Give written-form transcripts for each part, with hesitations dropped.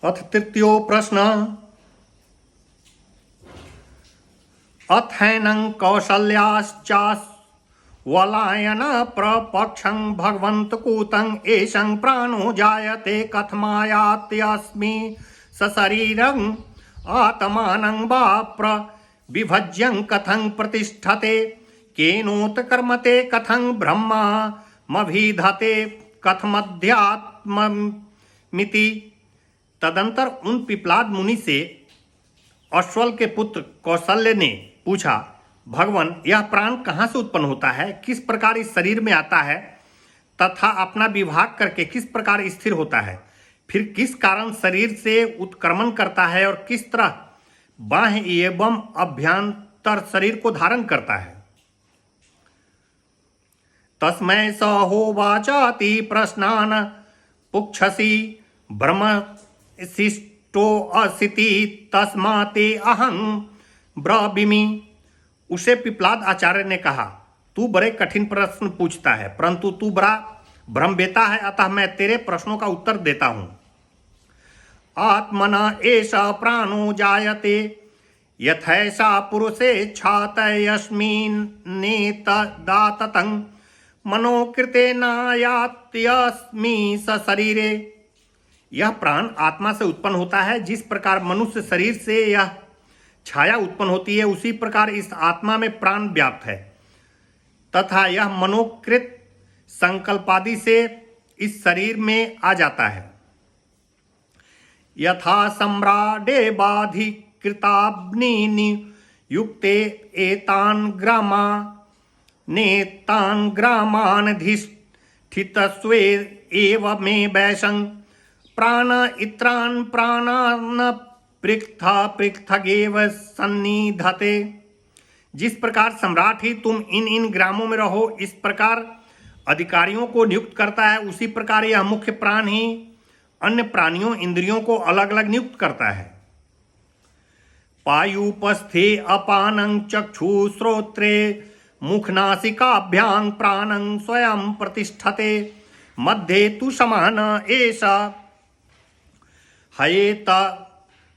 अथ तृतीयो प्रश्न। अथैनं कौसल्याश्चास्वलायन प्रपक्षं भगवन्तकूतं एषं प्राणो जायते कथमायात्यस्मि सशरीरं आत्मानं वा प्रविभज्यं कथं प्रतिष्ठते केनोत्कर्मते कथं ब्रह्ममभिधते कथमध्यात्ममिति। तदंतर उन पिपलाद मुनि से अश्वल के पुत्र कौशल्य ने पूछा, भगवान, यह प्राण कहाँ से उत्पन्न होता है, किस प्रकार इस शरीर में आता है तथा अपना विभाग करके किस प्रकार स्थिर होता है, फिर किस कारण शरीर से उत्क्रमण करता है और किस तरह बाह्य एवं अभ्यंतर शरीर को धारण करता है। तस्मै स होवाचाति प्रश्नान् पुच्छसि ब्रह्मशिष्टो असिति तस्माते अहं ब्रवीमि। उसे पिपलाद आचार्य ने कहा, तू बड़े कठिन प्रश्न पूछता है, परंतु तू बड़ा ब्रह्मवेता है, अतः मैं तेरे प्रश्नों का उत्तर देता हूँ। आत्मना एषा प्राणो जायते यथैषा पुरुषे छातयस्मिन्नेतदाततं मनोकृतेनायात्यस्मि सशरीरे। यह प्राण आत्मा से उत्पन्न होता है। जिस प्रकार मनुष्य शरीर से यह छाया उत्पन्न होती है, उसी प्रकार इस आत्मा में प्राण व्याप्त है तथा यह मनोकृत संकल्पादि से इस शरीर में आ जाता है। यथा सम्राडे बाधिकृताग्नि युक्ते एतान् ग्रामानधिष्ठितस्वे एव मे वैशं प्राण इत्रान् प्राणान् पृथगेव सन्निधते। जिस प्रकार सम्राट ही तुम इन ग्रामों में रहो, इस प्रकार अधिकारियों को नियुक्त करता है, उसी प्रकार यह मुख्य प्राण ही अन्य प्राणियों इंद्रियों को अलग अलग नियुक्त करता है। पायुपस्थे अपानं चक्षुश्रोत्रे मुखनासिकाभ्यां प्राणं स्वयं प्रतिष्ठते मध्ये तु समान एष हयेत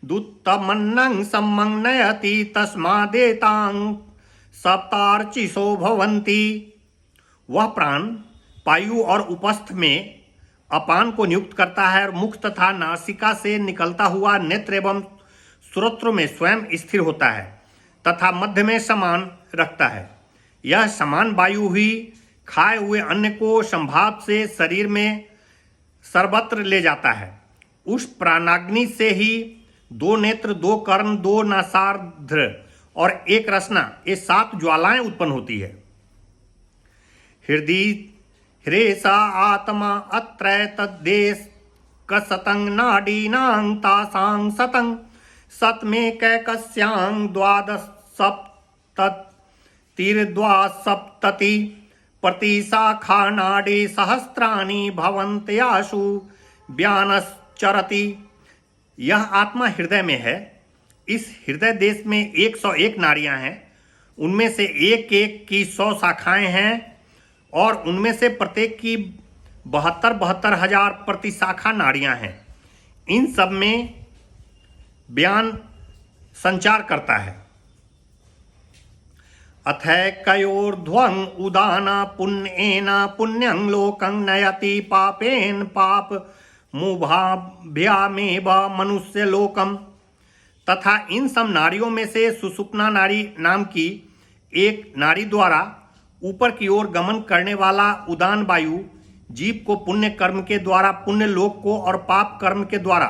दुत्तमन्नं सम्मं नयति तस्मादेतां सप्तार्चिषो भवन्ति। वह प्राण पायु और उपस्थ में अपान को नियुक्त करता है और मुख तथा नासिका से निकलता हुआ नेत्र एवं श्रोत्र में स्वयं स्थिर होता है तथा मध्य में समान रखता है। यह समान वायु ही खाए हुए अन्न को संभाव से शरीर में सर्वत्र ले जाता है। उस प्राणाग्नि से ही दो नेत्र, दो कर्ण, दो नासार्ध्र और एक रसना, ये 7 ज्वालाएं उत्पन्न होती है। हृदय ह्रेसा आत्मा अत्र तद्देश कसतं नाडीनां तासां सतं सतमेकैकस्यां द्वादशसप्ततिर्द्वासप्तति प्रतिशाखा नाडी सहस्राणि भवन्त्याशु व्यानश्चरति। यह आत्मा हृदय में है। इस हृदय देश में 101 नाड़ियां हैं। उनमें से एक एक की 100 शाखाएं हैं और उनमें से प्रत्येक की 72 हजार प्रतिशाखा नाड़ियां हैं। इन सब में व्यान संचार करता है। अथैकयोर्ध्वं उदान पुण्येन पुण्यं लोकं नयति पापेन पाप मुभाभ्यामेव मनुष्य लोकम। तथा इन सब नाड़ियों में से सुषुप्ना नाड़ी नाम की एक नाड़ी द्वारा ऊपर की ओर गमन करने वाला उदान वायु जीव को पुण्य कर्म के द्वारा पुण्य लोक को और पाप कर्म के द्वारा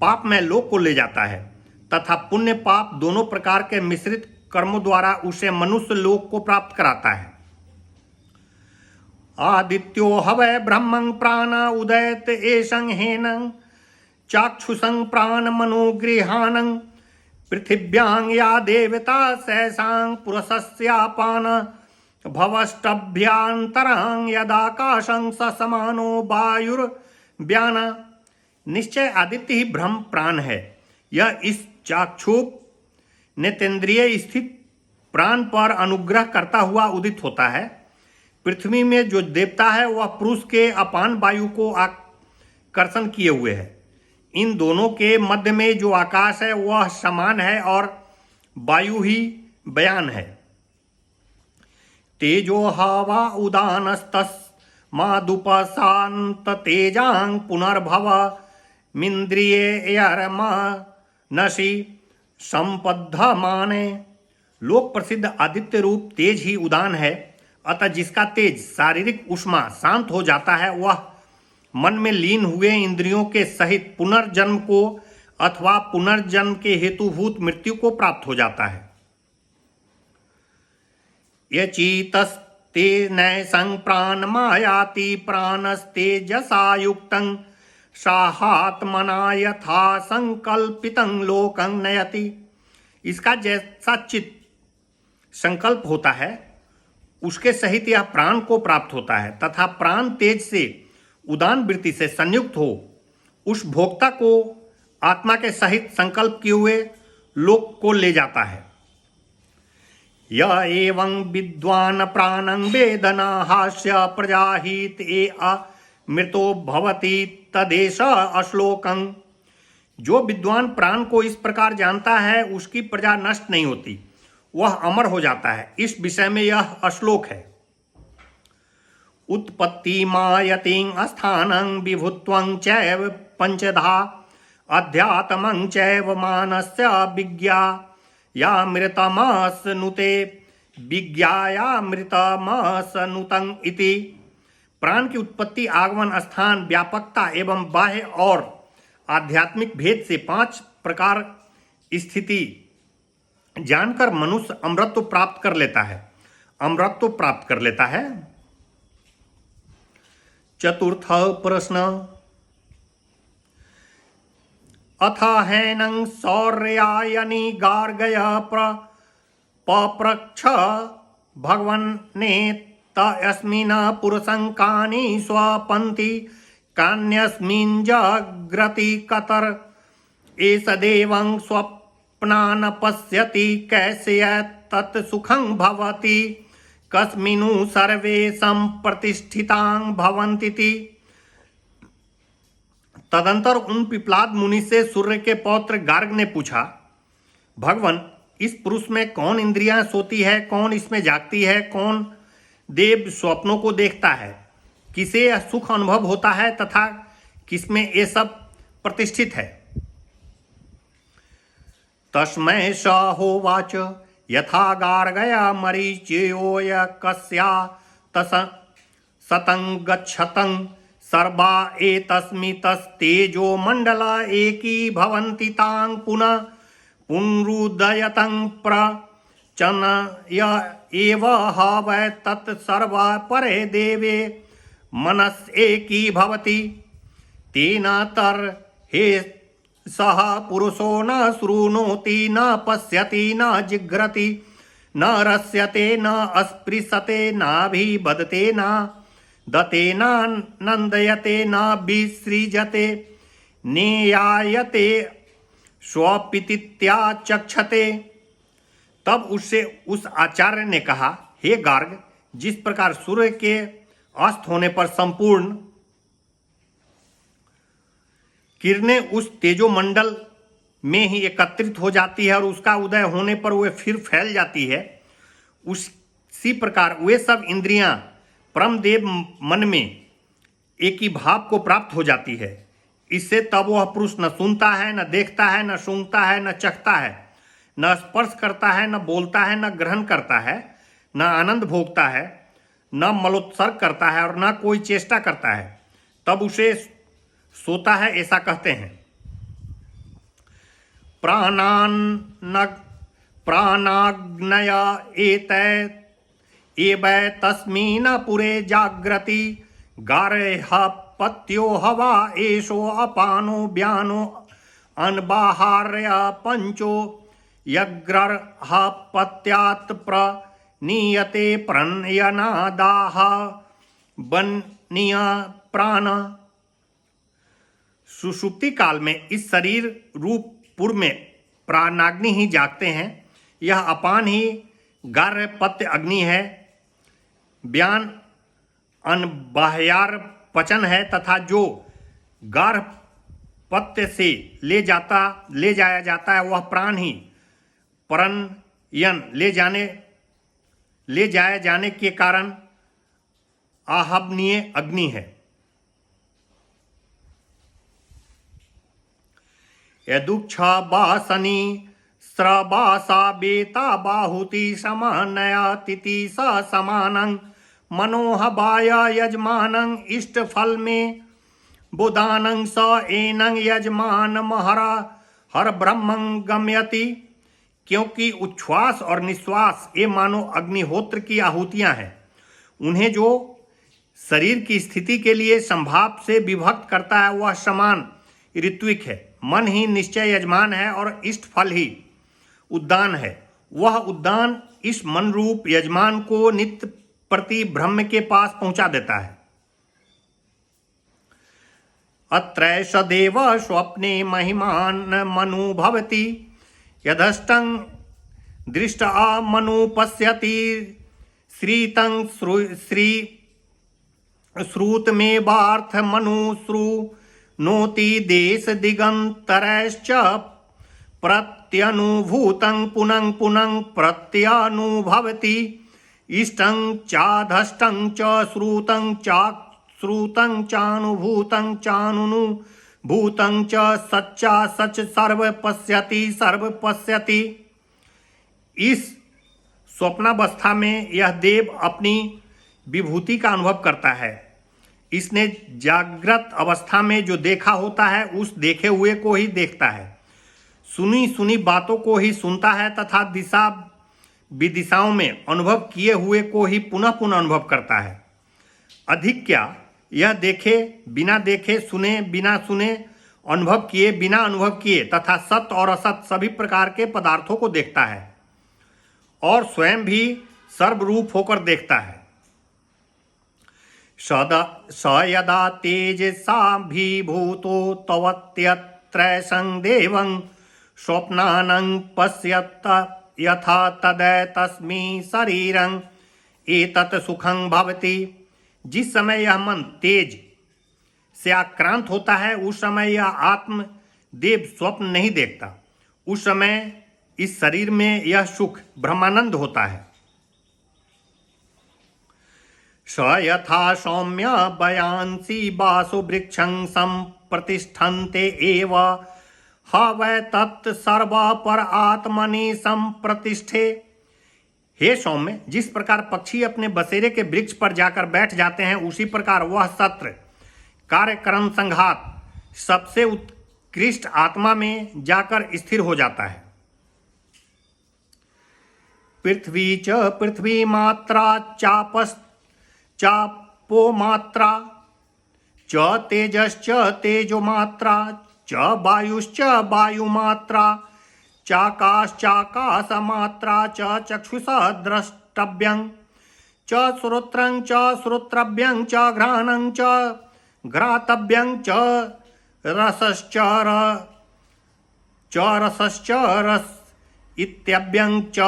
पाप में लोक को ले जाता है तथा पुण्य पाप दोनों प्रकार के मिश्रित कर्मों द्वारा उसे मनुष्य लोक को प्राप्त कराता है। आदित्यो हवै ब्रह्मं प्राण उदयत एषं हेनं चाक्षुषं प्राण मनोगृहानं पृथिव्यां या देवता सैसां पुरुषस्यापान भवष्टभ्यांतरां यदाकाशं स समानो वायुर्व्यान। निश्चय आदित्य ही ब्रह्म प्राण है। यह इस चाक्षुष नेतेंद्रिय स्थित प्राण पर अनुग्रह करता हुआ उदित होता है। पृथ्वी में जो देवता है वह पुरुष के अपान वायु को आकर्षण किए हुए है। इन दोनों के मध्य में जो आकाश है वह समान है और वायु ही बयान है। तेजो हवा उदानस्तस्मादुपशांत तेजांग पुनर्भव मिन्द्रियर्मनसि संपद्यमाने। लोक प्रसिद्ध आदित्य रूप तेज ही उदान है, अतः जिसका तेज शारीरिक ऊष्मा शांत हो जाता है वह मन में लीन हुए इंद्रियों के सहित पुनर्जन्म को अथवा पुनर्जन्म के हेतुभूत मृत्यु को प्राप्त हो जाता है। यचीतस्ते नैसं प्राणमायाति प्राणस्तेजसा युक्तं साहात्मना यथा संकल्पितं लोकं नयति। इसका जैसा चित्त संकल्प होता है उसके सहित यह प्राण को प्राप्त होता है तथा प्राण तेज से उदान वृत्ति से संयुक्त हो उस भोक्ता को आत्मा के सहित संकल्प किए हुए लोक को ले जाता है। य एवं विद्वान प्राणं वेदना हास्य प्रजाहित ए अमृतो भवति तदेश अश्लोकं। जो विद्वान प्राण को इस प्रकार जानता है उसकी प्रजा नष्ट नहीं होती, वह अमर हो जाता है। इस विषय में यह अश्लोक है। उत्पत्ति मायतिं अस्थानं विभुत्वं चैव पंचधा अध्यात्मं चैव मानस्य विज्ञायामृतमसनुते विज्ञायामृतमसनुतं इति। प्राण की उत्पत्ति, आगमन, स्थान, व्यापकता एवं बाह्य और आध्यात्मिक भेद से 5 प्रकार स्थिति जानकर मनुष्य अमृतत्व प्राप्त कर लेता है। चतुर्थ प्रश्न। अथ हैनं सौर्यायनी गार्गय पप्रच्छ भगवन्ने तस्मिन् पुरुषं कानि स्वपन्ति कान्यस्मिन् जाग्रति कतर एष देवं स्वप्नान् पश्यति कैस्य तत् सुखं भवति कस्मिनु सर्वेषां प्रतिष्ठितां भवन्तीति। तदंतर उन पिपलाद मुनि से सूर्य के पौत्र गार्ग ने पूछा, भगवान, इस पुरुष में कौन इंद्रियां सोती है, कौन इसमें जागती है, कौन देव स्वप्नों को देखता है, किसे यह सुख अनुभव होता है तथा किसमें ये सब प्रतिष्ठित है। तस्मै स होवाच यथा गार्गया मरीचियोय कस्या तस सतं गच्छतं सर्वा एतस्मितस्तेजो मंडला एकी भवन्ति तां पुनः पुनरुदयतं प्रचनय एव हवै तत् सर्वा परे देवे मनस् एकी भवति। तेन तर्हि सह पुरुषो न शृणोति न पश्यति न जिघ्रति न रस्यते न अस्पृशते नाभिवदते न दते न नंदयते न विसृजते नेयायते स्वपितित्याचक्षते। तब उससे उस आचार्य ने कहा, हे गार्ग, जिस प्रकार सूर्य के अस्त होने पर संपूर्ण किरणें उस तेजोमंडल में ही एकत्रित हो जाती है और उसका उदय होने पर वह फिर फैल जाती है, उसी प्रकार वे सब इंद्रियां परमदेव मन में एक ही भाव को प्राप्त हो जाती है। इससे तब वह पुरुष न सुनता है, न देखता है, न सूंघता है, न चखता है, न स्पर्श करता है, न बोलता है, न ग्रहण करता है, न आनंद भोगता है, न मलोत्सर्ग करता है और न कोई चेष्टा करता है, तब उसे सोता है, ऐसा कहते हैं। प्राणाग्नय एवै तस्मिन् पुरे जाग्रति गारेह पत्यो हवा एषो अपानो व्यानो अनबाहार्य पंचो यग्रह पत्यात् प्रनीयते प्रणयनादाह बन्नीय प्राण। सुषुप्ति काल में इस शरीर रूप पूर्व में प्राणाग्नि ही जागते हैं। यह अपान ही गार्ह पत्य अग्नि है, व्यान अनबाह्यार पचन है तथा जो गार्ह पत्य से ले जाया जाता है, वह प्राण ही परनयन ले जाए जाने के कारण आहवनीय अग्नि है। यदुक्षा वासनी स्रवासा बेता बाहुति समनया तिथि स समानं मनोहवाय यजमानं इष्ट फल में बुधानं स एनं यजमान महरा हर ब्रह्मं गम्यति। क्योंकि उच्छ्वास और निश्वास ये मानो अग्निहोत्र की आहुतियां हैं। उन्हें जो शरीर की स्थिति के लिए संभाव से विभक्त करता है वह समान ऋत्विक है। मन ही निश्चय यजमान है और इष्ट फल ही उद्दान है। वह उद्दान इस मन रूप यजमान को नित्य प्रति ब्रह्म के पास पहुंचा देता है। अत्रैष देव स्वप्ने महिमान मनु भवति यदष्टं दृष्ट मनु पश्यति श्रीतं श्रुत में वार्थ मनु श्रुनोति देश दिगंतरश्च प्रत्यनुभूतं पुनः पुनः प्रत्यनुभवति इष्टं चाधष्टं च श्रुतं चानुभूतं चानुभूतं च सच्चा सच सर्व पश्यति। इस स्वप्नावस्था में यह देव अपनी विभूति का अनुभव करता है। इसने जागृत अवस्था में जो देखा होता है उस देखे हुए को ही देखता है, सुनी सुनी बातों को ही सुनता है तथा दिशा विदिशाओं में अनुभव किए हुए को ही पुनः पुनः अनुभव करता है। अधिक क्या, यह देखे, सुने बिना सुने, अनुभव किए बिना अनुभव किए तथा सत्य और असत सभी प्रकार के पदार्थों को देखता है और स्वयं भी सर्वरूप होकर देखता है। स यदा तेजसाभिभूतो तवत्यत्रैषं देवं स्वप्नानं पश्यत यथा तदैतस्मै शरीरं एतत् सुखं भवति। जिस समय यह मन तेज से आक्रांत होता है उस समय यह आत्म देव स्वप्न नहीं देखता। उस समय इस शरीर में यह सुख ब्रह्मानंद होता है। स यथा सौम्य बयांसी वासु वृक्षं संप्रतिष्ठन्ते एव हवै तत् सर्व पर आत्मनि संप्रतिष्ठे। हे सौम्य, जिस प्रकार पक्षी अपने बसेरे के वृक्ष पर जाकर बैठ जाते हैं उसी प्रकार वह सत्र कार्यक्रम संघात सबसे उत्कृष्ट आत्मा में जाकर स्थिर हो जाता है। पृथ्वी च पृथ्वी मात्रा चापो मात्रा च तेजश्च तेजो मात्रा च वायुश्च वायुमात्रा चाकाश मात्रा च चक्षुषा द्रष्टव्यं च श्रोत्रं च श्रोत्रव्यं च घ्राणं च घ्रातव्यं च रसश्च रस इत्यव्यं च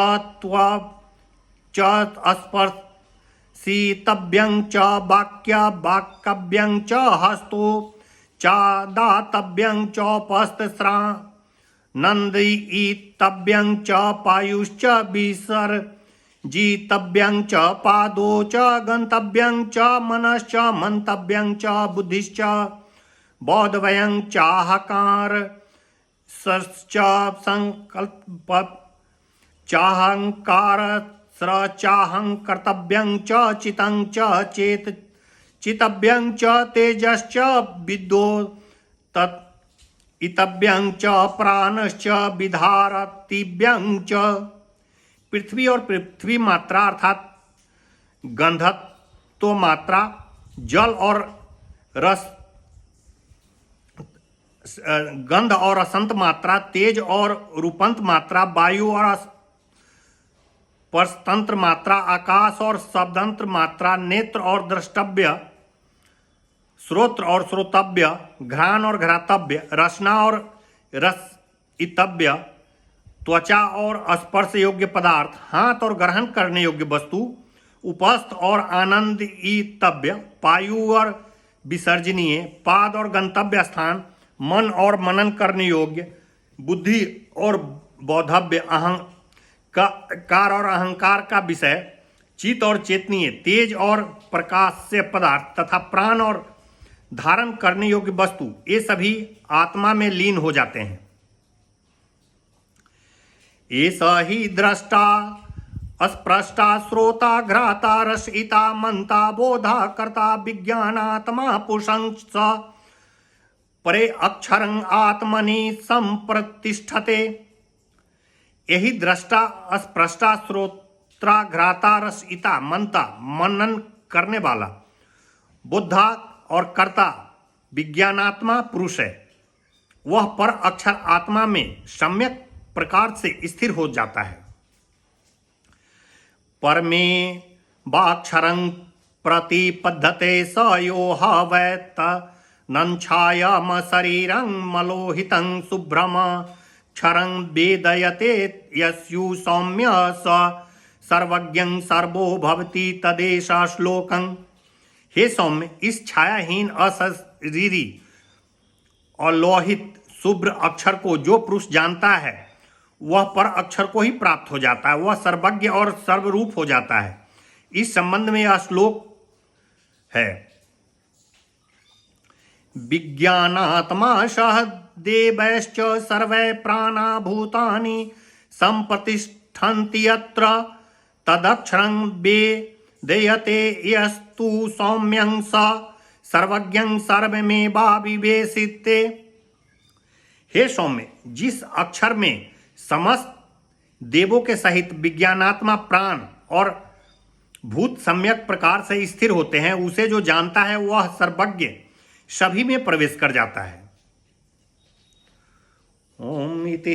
स्पर्शितव्यं च वाक्यव्यं च हस्तो च दातव्यं च नंदयितव्यं च पायुश्च विसर्जितव्यं च पादो च गंतव्यं च मनश्च मंतव्यं च बुद्धिश्च बोधव्यं चाहकार सश्च संकल्प चाहंकार चाहंकर्तव्यं च चितं च चितव्यं च तेजश्च विद्यो तत् इतव्यं च प्राणश्च विधारतिव्यं च। पृथ्वी और पृथ्वी मात्रा अर्थात गंधत्व मात्रा, जल और रस गंध और असंत मात्रा, तेज और रूपंत मात्रा, वायु और स्पर्शतंत्र मात्रा, आकाश और शब्दंत्र मात्रा, नेत्र और द्रष्टव्य, श्रोत्र और श्रोतव्य, घ्राण और घ्रातव्य, रसना और रसितव्य, त्वचा और स्पर्श योग्य पदार्थ, हाथ और ग्रहण करने योग्य वस्तु, उपस्थ और आनंदितव्य, पायु और विसर्जनीय, पाद और गंतव्य स्थान, मन और मनन करने योग्य, बुद्धि और बौद्धव्य, अहंकार और अहंकार का विषय, चित्त और चेतनीय, तेज और प्रकाश से पदार्थ तथा प्राण और धारण करने योग्य वस्तु, ये सभी आत्मा में लीन हो जाते हैं। ऐसा ही दृष्टा अस्पृष्टा श्रोता घ्राता रसयिता मंता बोधा कर्ता विज्ञानात्मा पुरुषं स परे अक्षरं आत्मनि संप्रतिष्ठते। यही दृष्टा अस्पृष्टा श्रोता घ्राता रसयिता मंता, मनन करने वाला, बुद्धा और कर्ता विज्ञानात्मा पुरुष है। वह पर अक्षर आत्मा में सम्यक प्रकार से स्थिर हो जाता है। परमे बाक्षरं प्रतिपद्धते स यो हवैत नंछायम शरीरं मलोहितं शुभ्रम क्षरं वेदयते यस्यु सौम्य स सर्वज्ञं सर्वो भवति तदेषा श्लोकं। हे सौम्य, इस छायाहीन अशरीरी और लोहित शुभ्र अक्षर को जो पुरुष जानता है वह पर अक्षर को ही प्राप्त हो जाता है, वह सर्वज्ञ और सर्वरूप हो जाता है। इस संबंध में यह श्लोक है। विज्ञानात्मा सह देवैश्च सर्वे प्राणा भूतानि संप्रतिष्ठन्ति यत्र तदक्षरं वेदयते यस्तु सौम्यं स सर्वज्ञं सर्वमेवाविवेशिते। हे सौम्य, जिस अक्षर में समस्त देवों के सहित विज्ञानात्मा प्राण और भूत सम्यक प्रकार से स्थिर होते हैं, उसे जो जानता है वह सर्वज्ञ सभी में प्रवेश कर जाता है। ओम इति